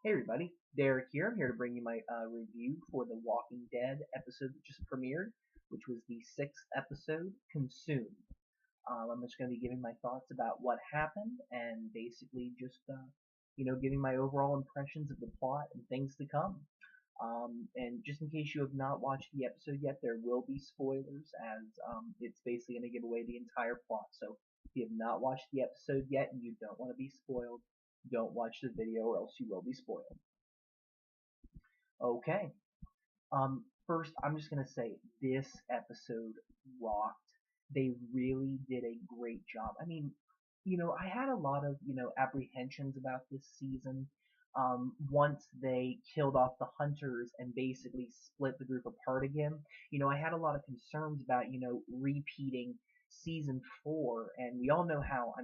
Hey everybody, Derek here. I'm here to bring you my review for The Walking Dead episode that just premiered, which was the sixth episode, Consumed. I'm just going to be giving my thoughts about what happened and basically just, giving my overall impressions of the plot and things to come. And just in case you have not watched the episode yet, there will be spoilers as it's basically going to give away the entire plot. So if you have not watched the episode yet and you don't want to be spoiled, don't watch the video or else you will be spoiled. Okay. First, I'm just gonna say this episode rocked. They really did a great job. I mean, I had a lot of, apprehensions about this season. Once they killed off the hunters and basically split the group apart again, I had a lot of concerns about, repeating season 4, and we all know how,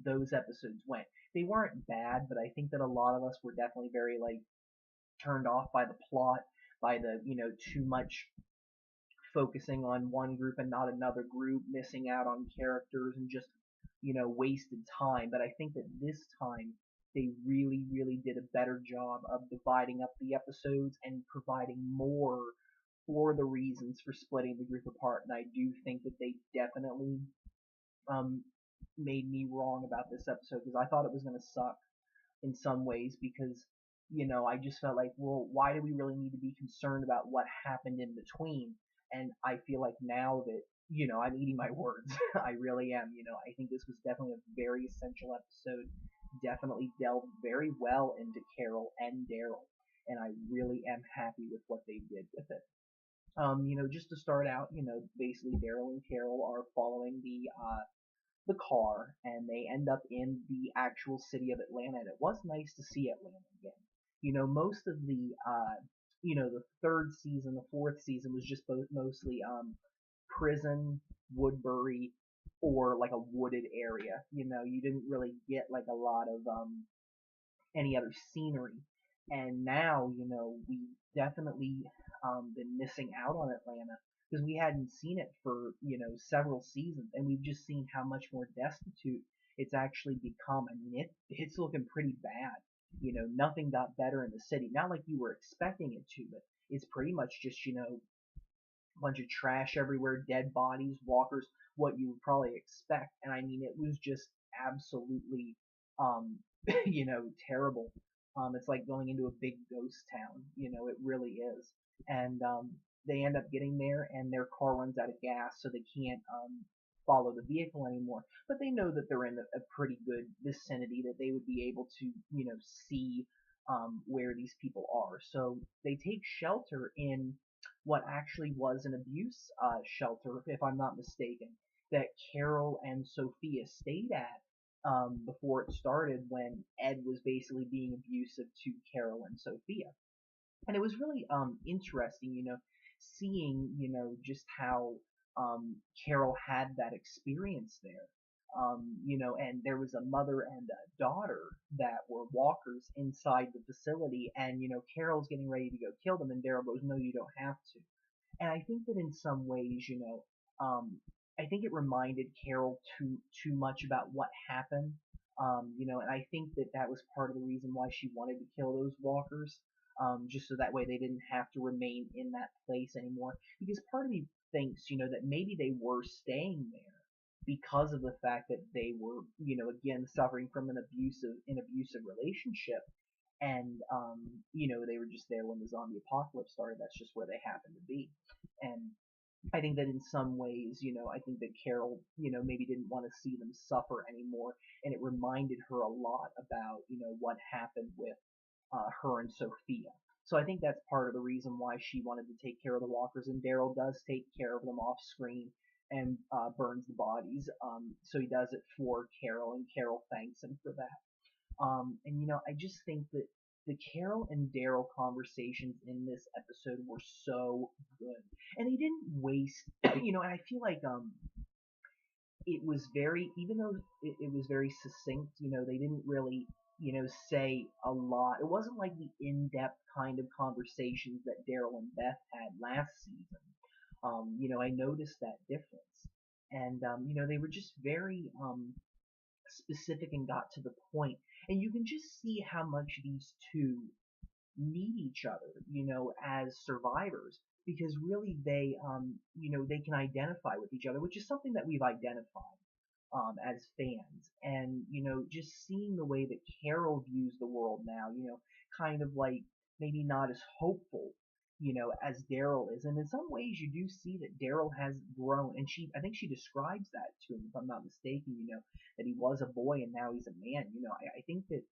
those episodes went. They weren't bad, but I think that a lot of us were definitely very, like, turned off by the plot, by the, too much focusing on one group and not another group, missing out on characters and just, wasted time. But I think that this time they really, really did a better job of dividing up the episodes and providing more for the reasons for splitting the group apart. And I do think that they definitely um, made me wrong about this episode because I thought it was going to suck in some ways because I just felt like, well, why do we really need to be concerned about what happened in between? And I feel like now that I'm eating my words, I really am. I think this was definitely a very essential episode. Definitely delved very well into Carol and Daryl, and I really am happy with what they did with it. Just to start out, basically Daryl and Carol are following the car, and they end up in the actual city of Atlanta. And it was nice to see Atlanta again. Most of the third season, the fourth season was just mostly prison, Woodbury, or like a wooded area. You didn't really get like a lot of any other scenery. And now, we definitely been missing out on Atlanta because we hadn't seen it for, several seasons, and we've just seen how much more destitute it's actually become. I mean, it's looking pretty bad. Nothing got better in the city. Not like you were expecting it to, but it's pretty much just, a bunch of trash everywhere, dead bodies, walkers, what you would probably expect. And I mean, it was just absolutely, terrible. It's like going into a big ghost town. It really is. And they end up getting there, and their car runs out of gas, so they can't follow the vehicle anymore. But they know that they're in a pretty good vicinity that they would be able to, see where these people are. So they take shelter in what actually was an abuse shelter, if I'm not mistaken, that Carol and Sophia stayed at before it started when Ed was basically being abusive to Carol and Sophia. And it was really interesting, seeing, just how Carol had that experience there. And there was a mother and a daughter that were walkers inside the facility, and Carol's getting ready to go kill them, and Daryl goes, "No, you don't have to." And I think that in some ways, I think it reminded Carol too much about what happened. And I think that that was part of the reason why she wanted to kill those walkers, just so that way they didn't have to remain in that place anymore. Because part of me thinks, that maybe they were staying there because of the fact that they were, again suffering from an abusive relationship, and they were just there when the zombie apocalypse started. That's just where they happened to be. And I think that in some ways, I think that Carol, maybe didn't want to see them suffer anymore, and it reminded her a lot about, what happened with her and Sophia. So I think that's part of the reason why she wanted to take care of the walkers, and Daryl does take care of them off screen and burns the bodies. So he does it for Carol, and Carol thanks him for that. And I just think that the Carol and Daryl conversations in this episode were so good, and they didn't waste. And I feel like it was very, even though it was very succinct. They didn't really say a lot. It wasn't like the in-depth kind of conversations that Daryl and Beth had last season. I noticed that difference, and they were just very specific and got to the point. And you can just see how much these two need each other, as survivors, because really they can identify with each other, which is something that we've identified as fans. And, just seeing the way that Carol views the world now, kind of like maybe not as hopeful, as Daryl is. And in some ways you do see that Daryl has grown. And I think she describes that to him, if I'm not mistaken, that he was a boy and now he's a man. I think that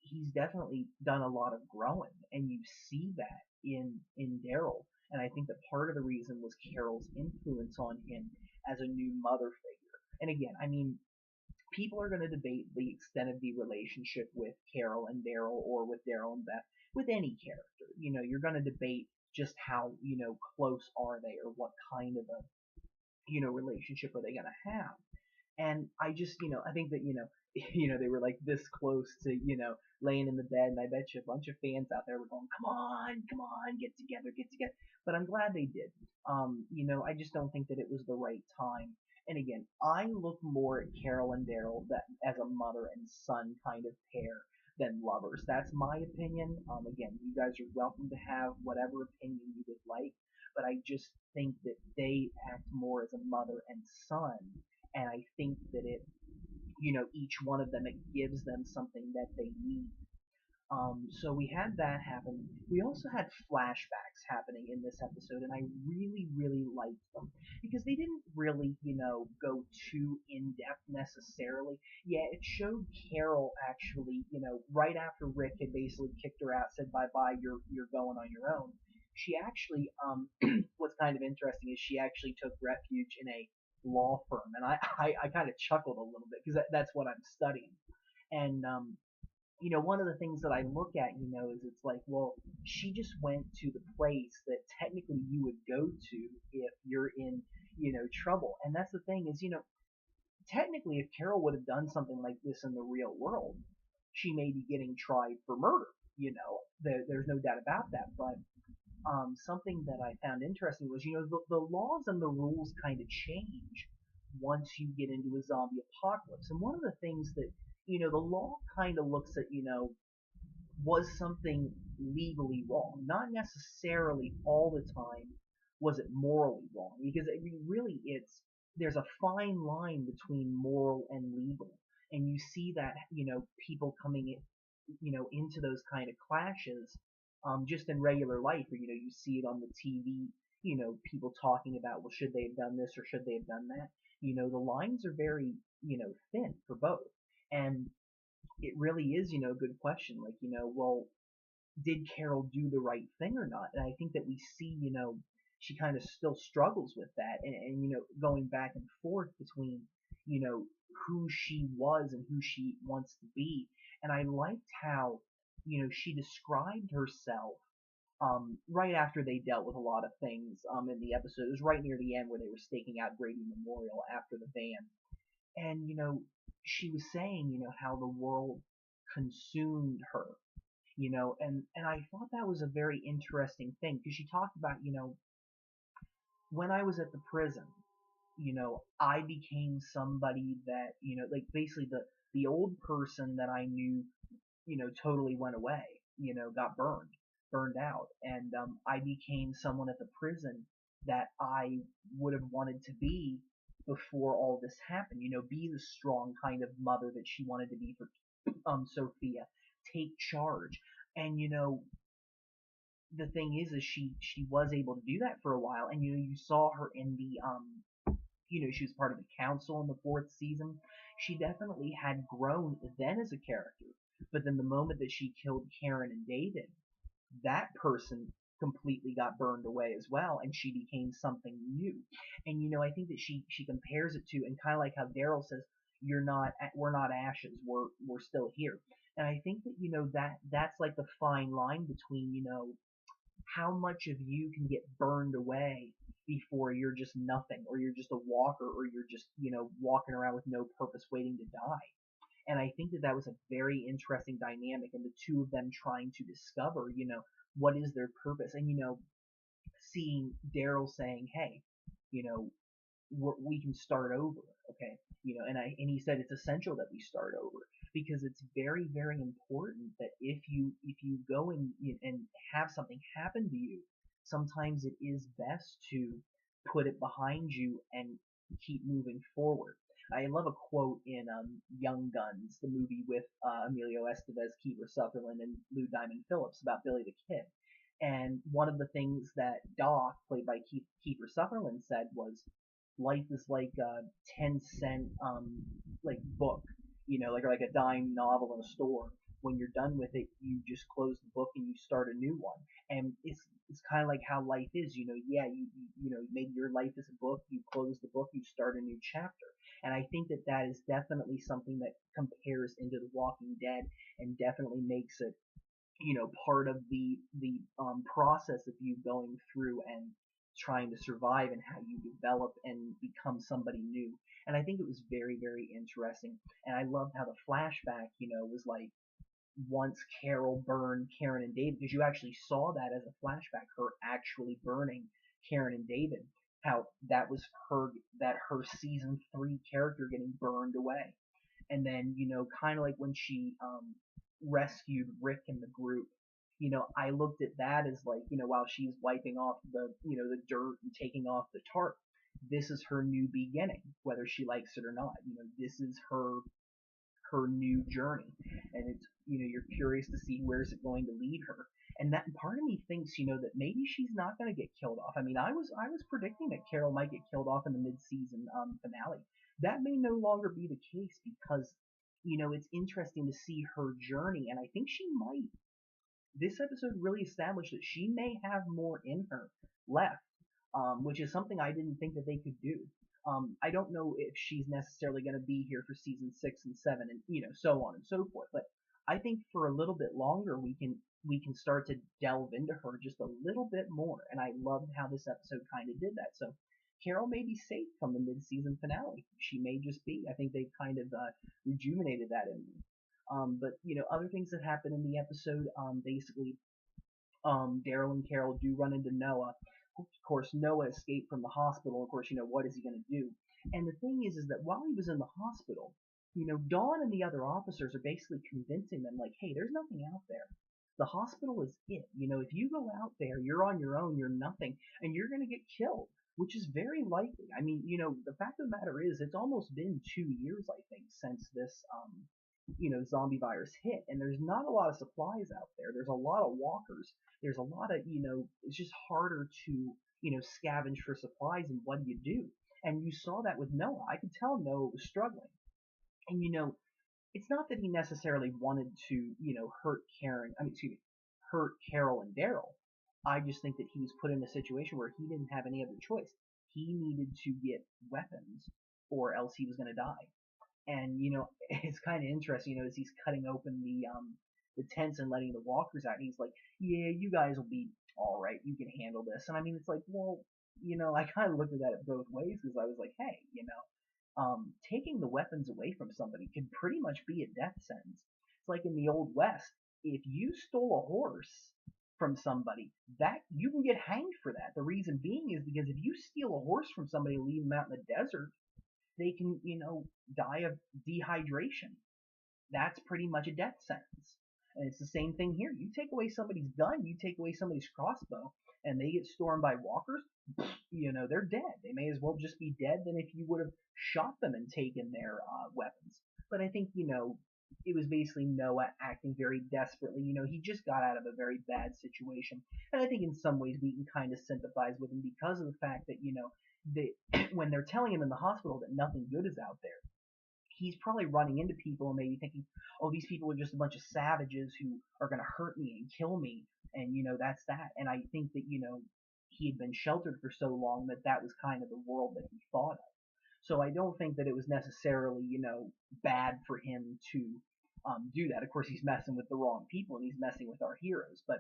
he's definitely done a lot of growing, and you see that in Daryl. And I think that part of the reason was Carol's influence on him as a new mother figure. And again, I mean, people are going to debate the extent of the relationship with Carol and Daryl, or with Daryl and Beth, with any character. You're going to debate just how, close are they, or what kind of a, relationship are they going to have. And I just, I think that, they were like this close to, laying in the bed, and I bet you a bunch of fans out there were going, come on, get together, get together. But I'm glad they did. I just don't think that it was the right time. And again, I look more at Carol and Daryl that as a mother and son kind of pair than lovers. That's my opinion. Again, you guys are welcome to have whatever opinion you would like, but I just think that they act more as a mother and son, and I think that each one of them, it gives them something that they need. So we had that happen. We also had flashbacks happening in this episode, and I really, really liked them because they didn't really, go too in depth necessarily. Yeah, it showed Carol actually, right after Rick had basically kicked her out, said bye bye, you're going on your own. She actually, what's kind of interesting is she actually took refuge in a law firm, and I kind of chuckled a little bit because that's what I'm studying. And one of the things that I look at, is it's like, well, she just went to the place that technically you would go to if you're in, trouble. And that's the thing is, technically if Carol would have done something like this in the real world, she may be getting tried for murder. There's no doubt about that. But something that I found interesting was, the laws and the rules kind of change once you get into a zombie apocalypse. And one of the things that, the law kind of looks at, was something legally wrong? Not necessarily all the time was it morally wrong, because I mean, really there's a fine line between moral and legal. And you see that, people coming in, into those kind of clashes, just in regular life, or, you see it on the TV, people talking about, well, should they have done this or should they have done that? The lines are very, thin for both. And it really is, a good question. Like, well, did Carol do the right thing or not? And I think that we see, she kind of still struggles with that, and going back and forth between, who she was and who she wants to be. And I liked how, she described herself, right after they dealt with a lot of things, in the episode. It was right near the end where they were staking out Grady Memorial after the van. And, she was saying, how the world consumed her, and I thought that was a very interesting thing, because she talked about, when I was at the prison, I became somebody that, like basically the old person that I knew, totally went away, got burned out. And, I became someone at the prison that I would have wanted to be before all this happened, be the strong kind of mother that she wanted to be for, Sophia, take charge. And, the thing is she was able to do that for a while. And, you saw her in the, she was part of the council in the fourth season. She definitely had grown then as a character. But then the moment that she killed Karen and David, that person completely got burned away as well, and she became something new. And, I think that she compares it to, and kind of like how Daryl says, we're not ashes, we're still here. And I think that, that's like the fine line between, how much of you can get burned away before you're just nothing, or you're just a walker, or you're just, walking around with no purpose waiting to die. And I think that that was a very interesting dynamic, and the two of them trying to discover, what is their purpose. And, seeing Daryl saying, hey, we can start over, okay? And he said it's essential that we start over. because it's very, very important that if you go and have something happen to you, sometimes it is best to put it behind you and keep moving forward. I love a quote in Young Guns, the movie with Emilio Estevez, Kiefer Sutherland, and Lou Diamond Phillips about Billy the Kid. And one of the things that Doc, played by Kiefer Sutherland, said was, life is like a 10-cent like book, like a dime novel in a store. When you're done with it, you just close the book and you start a new one. And it's kind of like how life is. Yeah, maybe your life is a book. You close the book, you start a new chapter. And I think that that is definitely something that compares into The Walking Dead and definitely makes it part of the process of you going through and trying to survive and how you develop and become somebody new. And I think it was very, very interesting. And I loved how the flashback, was like once Carol burned Karen and David, because you actually saw that as a flashback, her actually burning Karen and David, how that was her season 3 character getting burned away. And then, kind of like when she rescued Rick and the group, I looked at that as like, while she's wiping off the dirt and taking off the tarp, this is her new beginning, whether she likes it or not. This is her new journey, and it's you're curious to see where's it going to lead her. And that part of me thinks that maybe she's not going to get killed off. I mean, I was predicting that Carol might get killed off in the mid-season finale. That may no longer be the case because it's interesting to see her journey, and I think she might. This episode really established that she may have more in her left, which is something I didn't think that they could do. I don't know if she's necessarily going to be here for season 6 and 7, and so on and so forth. But I think for a little bit longer we can start to delve into her just a little bit more, and I loved how this episode kind of did that. So Carol may be safe from the mid-season finale. She may just be. I think they've kind of rejuvenated that in me. But other things that happen in the episode, basically, Daryl and Carol do run into Noah. Of course, Noah escaped from the hospital. Of course, what is he going to do? And the thing is that while he was in the hospital, Dawn and the other officers are basically convincing them, like, hey, there's nothing out there. The hospital is it. If you go out there, you're on your own, you're nothing, and you're going to get killed, which is very likely. I mean, the fact of the matter is, it's almost been 2 years, I think, since this, zombie virus hit, and there's not a lot of supplies out there. There's a lot of walkers. There's a lot of, it's just harder to, scavenge for supplies, and what do you do? And you saw that with Noah. I could tell Noah was struggling. And, it's not that he necessarily wanted to, hurt Carol and Daryl. I just think that he was put in a situation where he didn't have any other choice. He needed to get weapons, or else he was going to die. And it's kind of interesting, as he's cutting open the tents and letting the walkers out. He's like, "Yeah, you guys will be all right. You can handle this." And I mean, it's like, well, I kind of looked at that both ways, because I was like, hey, taking the weapons away from somebody can pretty much be a death sentence. It's like in the Old West, if you stole a horse from somebody, that you can get hanged for that. The reason being is because if you steal a horse from somebody and leave them out in the desert, they can, die of dehydration. That's pretty much a death sentence. And it's the same thing here. You take away somebody's gun, you take away somebody's crossbow, and they get stormed by walkers, they're dead. They may as well just be dead than if you would have shot them and taken their weapons. But I think, it was basically Noah acting very desperately. He just got out of a very bad situation. And I think in some ways we can kind of sympathize with him because of the fact that, when they're telling him in the hospital that nothing good is out there, he's probably running into people and maybe thinking, oh, these people are just a bunch of savages who are going to hurt me and kill me, and that's that. And I think that he had been sheltered for so long that that was kind of the world that he thought of. So I don't think that it was necessarily bad for him to do that. Of course, he's messing with the wrong people and he's messing with our heroes, but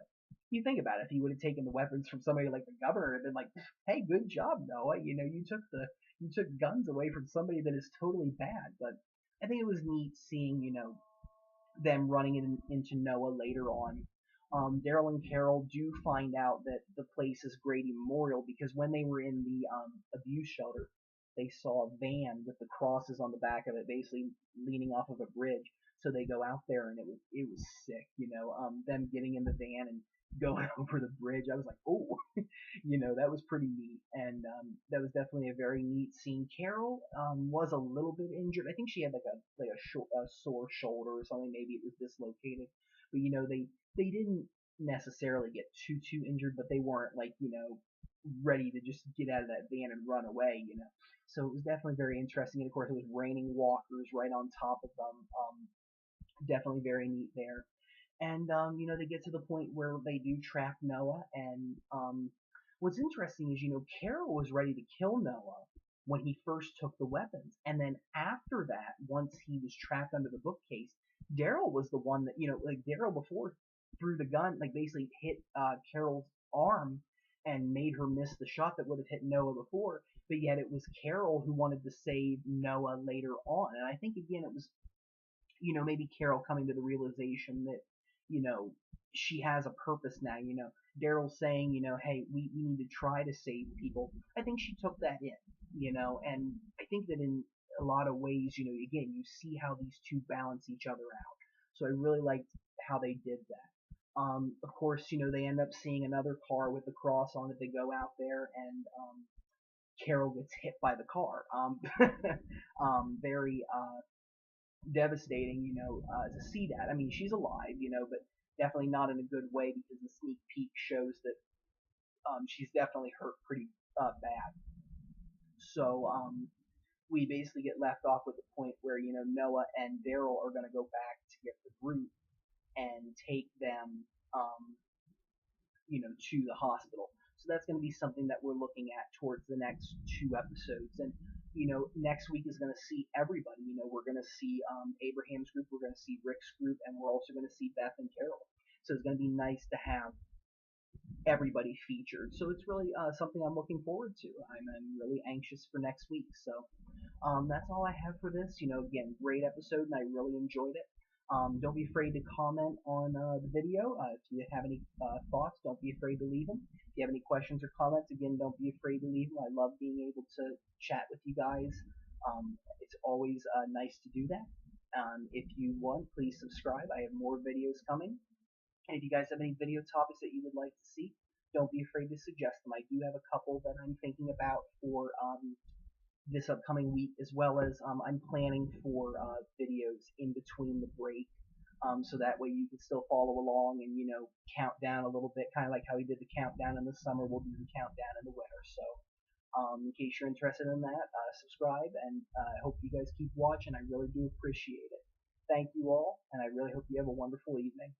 you think about it, if he would have taken the weapons from somebody like the governor and been like, hey, good job, Noah, you took guns away from somebody that is totally bad. But I think it was neat seeing, them running into Noah later on. Daryl and Carol do find out that the place is Grady Memorial because when they were in the abuse shelter, they saw a van with the crosses on the back of it, basically leaning off of a bridge. So they go out there, and it was sick, them getting in the van and going over the bridge. I was like, oh, that was pretty neat, and that was definitely a very neat scene. Carol was a little bit injured. I think she had a sore shoulder or something. Maybe it was dislocated, but they didn't necessarily get too injured, but they weren't like ready to just get out of that van and run away. So it was definitely very interesting. And of course, it was raining walkers right on top of them. Definitely very neat there. And they get to the point where they do trap Noah. And what's interesting is, Carol was ready to kill Noah when he first took the weapons, and then after that, once he was trapped under the bookcase, Daryl was the one that like Daryl before threw the gun, like basically hit Carol's arm and made her miss the shot that would have hit Noah before. But yet it was Carol who wanted to save Noah later on, and I think again it was maybe Carol coming to the realization that, she has a purpose now. Daryl saying, hey, we need to try to save people. I think she took that in, and I think that in a lot of ways, again, you see how these two balance each other out. So I really liked how they did that. Of course, they end up seeing another car with the cross on it. They go out there, and Carol gets hit by the car. Very devastating, to see that. I mean, she's alive, but definitely not in a good way, because the sneak peek shows that she's definitely hurt pretty bad. So we basically get left off with the point where Noah and Daryl are going to go back to get the group and take them to the hospital. So that's going to be something that we're looking at towards the next two episodes. And next week is going to see everybody. We're going to see Abraham's group, we're going to see Rick's group, and we're also going to see Beth and Carol. So it's going to be nice to have everybody featured. So it's really something I'm looking forward to. I'm really anxious for next week. So that's all I have for this. Again, great episode, and I really enjoyed it. Don't be afraid to comment on the video. If you have any thoughts, don't be afraid to leave them. If you have any questions or comments, again, don't be afraid to leave them. I love being able to chat with you guys. It's always nice to do that. If you want, please subscribe. I have more videos coming. And if you guys have any video topics that you would like to see, don't be afraid to suggest them. I do have a couple that I'm thinking about for this upcoming week, as well as I'm planning for videos in between the break, so that way you can still follow along and count down a little bit, kind of like how we did the countdown in the summer. We'll do the countdown in the winter. So in case you're interested in that, subscribe, and I hope you guys keep watching. I really do appreciate it. Thank you all, and I really hope you have a wonderful evening.